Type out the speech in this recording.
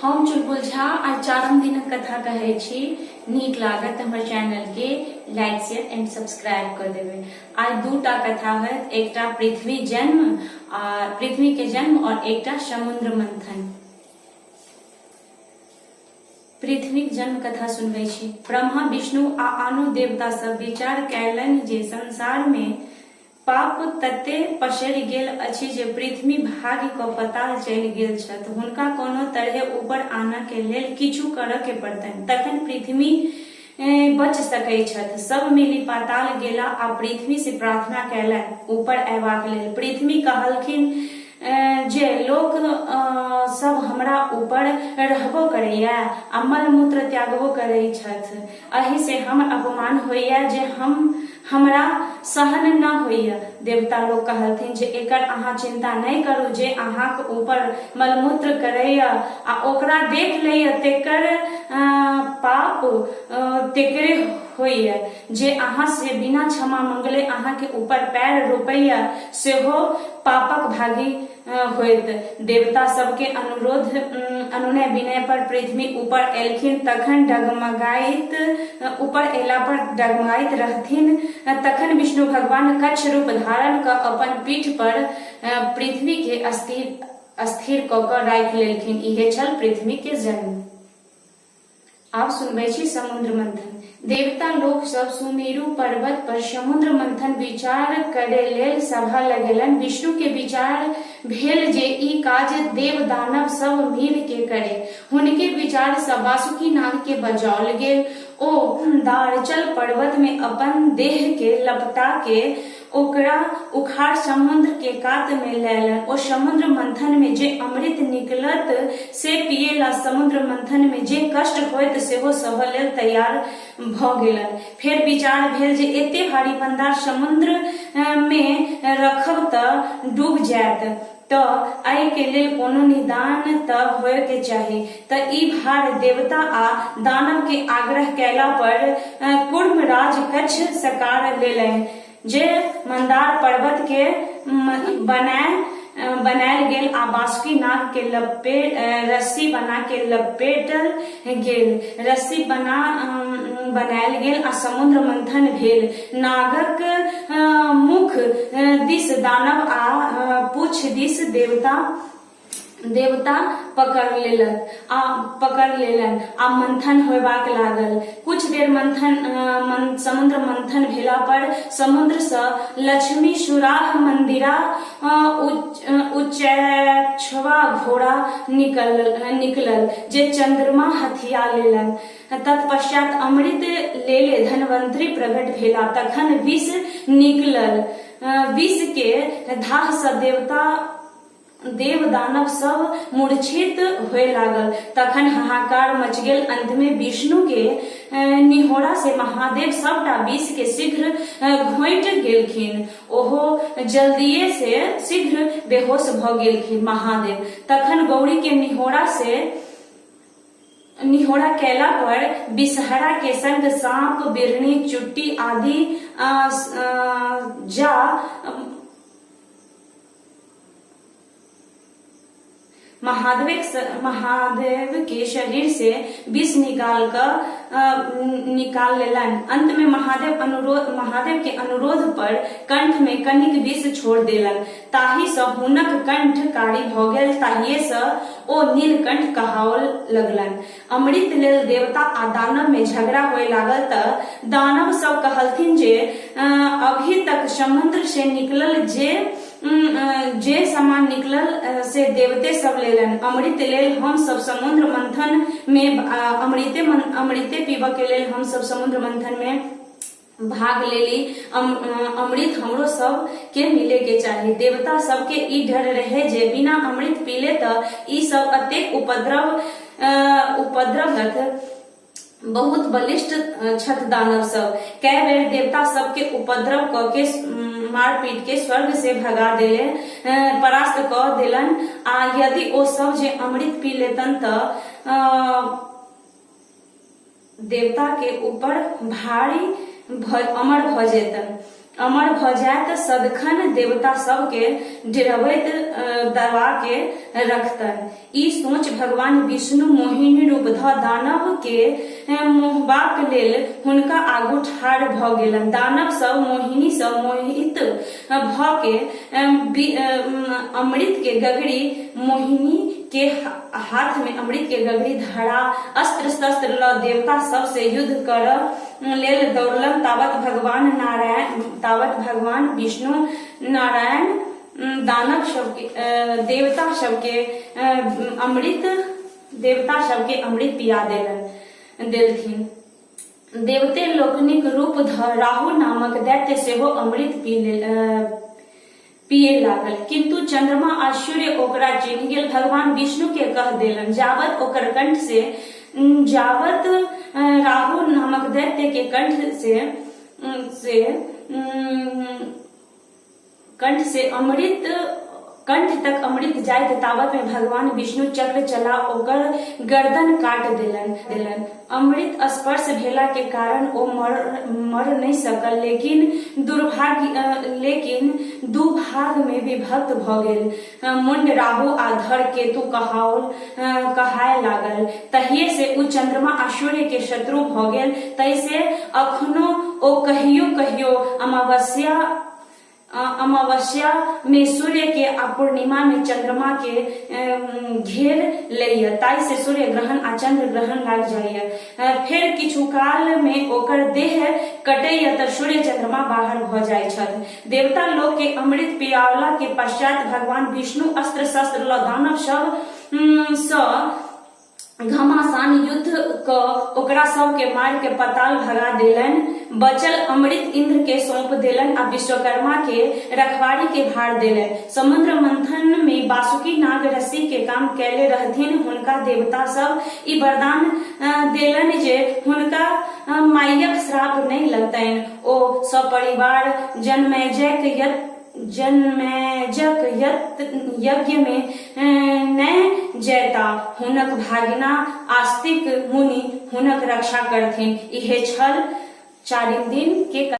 हम चुलबुल झा आ चारम दिनक कथा कहै छी। नीक लागत हमर चैनल के लाइक शेयर एंड सब्सक्राइब कर देबै। आज दूटा कथा है, एकटा पृथ्वी के जन्म और एकटा समुद्र मंथन। पृथ्वी जन्म कथा सुनबै छी। ब्रह्मा विष्णु आ आनो देवता सब विचार कयलनि जे संसार में पाप तते पसरि गेल अछि जे पृथ्वी भाग्य क पताल चलि गेल छथि। हुनका कोनो तरहे ऊपर आनय के लेल किछु करय के पड़तनि, तखन पृथ्वी बच सकै छथि। सब मिली पाताल गेला आ पृथ्वी से प्रार्थना कयलनि ऊपर अयबाक लेल। पृथ्वी कहलखिन जे लोक सब हमरा ऊपर रहबो करैया आ मल मूत्र त्यागबो करै छथि, एहि से हमर अपमान होइया जे हमरा सहन न होइया। देवता लोग कहलथिन जे एकर अहाँ चिंता नहीं करू, जे अहाँक ऊपर मलमूत्र करैया आ ओकरा देख लैया तेकर पाप तेकरे होइया। जे अहाँ से बिना क्षमा मंगले अहाँ के ऊपर पैर रोपैया सेहो पापक भागी होइत। देवता सबके अनुनय विनय पर पृथ्वी ऊपर एलखिन, तखन डगमगाइत ऊपर एला पर डगमगाइत रहथिन। तखन विष्णु भगवान कच्छ रूप धारण कर अपन पीठ पर पृथ्वी के अस्थिर क के राखि लेलखिन। इहे छल पृथ्वी के जन्म। आब सुनबै छी समुद्र मंथन। देवता लोक सब सुमेरु पर्वत पर समुद्र मंथन विचार करे लेल सभा लगेलन। विष्णु के विचार भेल जे ई काज देव दानव सब मिल के करे। हुनके विचार से वासुकी नाग के बजाओल गेल। ओ दारचल पर्वत में अपन देह के लपटा के ओकरा उखाड़ समुद्र के कात में लेलन। ओ समुद्र मंथन में जे अमृत निकलत से पिएला, समुद्र मंथन में जे कष्ट होइत सेहो सहऽ लेल तैयार भ गेलन। फेर विचार भेल जे एते भारी पंडार समुद्र में रखब त डूब जायत, तो आई के लेल कोनो निदान त होय के चाही। त ई भार देवता आ दानव के आग्रह कैला पर कूर्मराज कच्छ सकार लेलनि, जे मंदार पर्वत के बनायल गेल आ वासुकी नाग के रस्सी बना के लपेटल गेल। रस्सी बनायल गेल आ समुद्र मंथन भेल। नागक मुख दिस दानव आ पूछ दिस देवता पकड़ लेलन आ मंथन होयबाक लागल। कुछ देर समुद्र मंथन भेला पर समुद्र से लक्ष्मी सुराह मंदिरा उच्चैछवा घोड़ा निकलल जे चंद्रमा हथिया लेलन। तत्पश्चात अमृत लेले धनवंतरी प्रकट भेला। तखन विष निकलल। विष के धाह से देव दानव सब मूर्छित होए लागल। तखन हाहाकार मच गेल। अंत में विष्णु के निहोरा से महादेव सबटा विष के शीघ्र घोंटि गेलखिन। ओहो जल्दिए से शीघ्र बेहोश भ गेलखिन महादेव। तखन गौरी के निहोरा कैला पर बिषहरा के संग सांप, बिरनी, चुट्टी आदि महादेव के शरीर से विष निकाल लेलन। अंत में महादेव के अनुरोध पर कंठ में कनिक विष छोड़ देलन। ताहि से हुनक कंठ कारी भ गेल। ताहिये से ओ नीलकंठ कहाओल लगलन। अमृत लेल देवता आ दानव में झगड़ा होए लागल त दानव सब कहलथिन जे अभी तक समुद्र से निकलल जे सामान निकलल से देवते सब लेलन। अमृत लेल हम सब समुद्र मंथन में अमृते पीबऽ के लेल हम सब समुद्र मंथन में भाग लेली। अमृत हमरो सब के मिले के चाही। देवता सबके ई डर रहे जे बिना अमृत पीले त ई सब अतेक उपद्रवगत बहुत बलिष्ठ छथ दानव सब। कई बेर देवता सबके उपद्रव क के मारपीट के स्वर्ग से भगा देले, परास्त क देलन। आ यदि ओ सब जे अमृत पी लेतन त देवता के ऊपर भारी अमर भ जेतन। अमर भ जायत सदखन देवता सबके डरबैत दबा के रखतन। ई सोच भगवान विष्णु मोहिनी रूप ध दानव के मोहबाक लेल हुनका आगू ठाढ़ भ गेलन। दानव सब मोहिनी सँ मोहित भ के अमृत के गगरी मोहिनी के हाथ में अमृत के गगरी धरा अस्त्र शस्त्र ल देवता सब से युद्ध कर लेल दौड़लन। तावत भगवान विष्णु नारायण दानव सबके देवता सबके अमृत पिया देलथिन। देवते लोकनिक रूप ध राहु नामक दैत्य सेहो अमृत पिए लागल, किंतु चंद्रमा आ सूर्य ओकरा चिन्ह गेल। भगवान विष्णु के कह देलन, जावत ओकर कंठ से राहु नामक दैत्य के कंठ तक अमृत जाइत तावत में भगवान विष्णु चक्र चला ओकर गर्दन काट देलन। अमृत स्पर्श भेला के कारण ओ मर नहीं सकल, लेकिन दू भाग में विभक्त भ गेल। मुंड राहु आ धर केतु कहाय लागल। तहिए से उ चंद्रमा आ सूर्य के शत्रु भ गेल। तैसे अखनो ओ कहियो अमावस्या में सूर्य के आ पूर्णिमा में चंद्रमा के घेर लैय, ताई से सूर्य ग्रहण आ चंद्र ग्रहण लग जाइए। फिर किछु काल में ओकर देह कटैय त सूर्य चंद्रमा बाहर भ जाय छथि। देवता लोग के अमृत पियावला के पश्चात भगवान विष्णु अस्त्र शस्त्र ल दानव सब घमासान युद्ध क ओकरा सब के मार के पताल भगा देलन। बचल अमृत इंद्र के सौंप देलन आ विश्वकर्मा के रखवारी के भार देलन। समुद्र मंथन में बासुकी नाग रस्सी के काम कैले रहथिन। हुनका देवता सब ई वरदान देलन जे हुनका मायक श्राप नहीं लगतैन। ओ सपरिवार जन्मेजक यज्ञ में न जैता। हुनक भागिना आस्तिक मुनि हुनक रक्षा करथिन। इहे छल 4 दिन के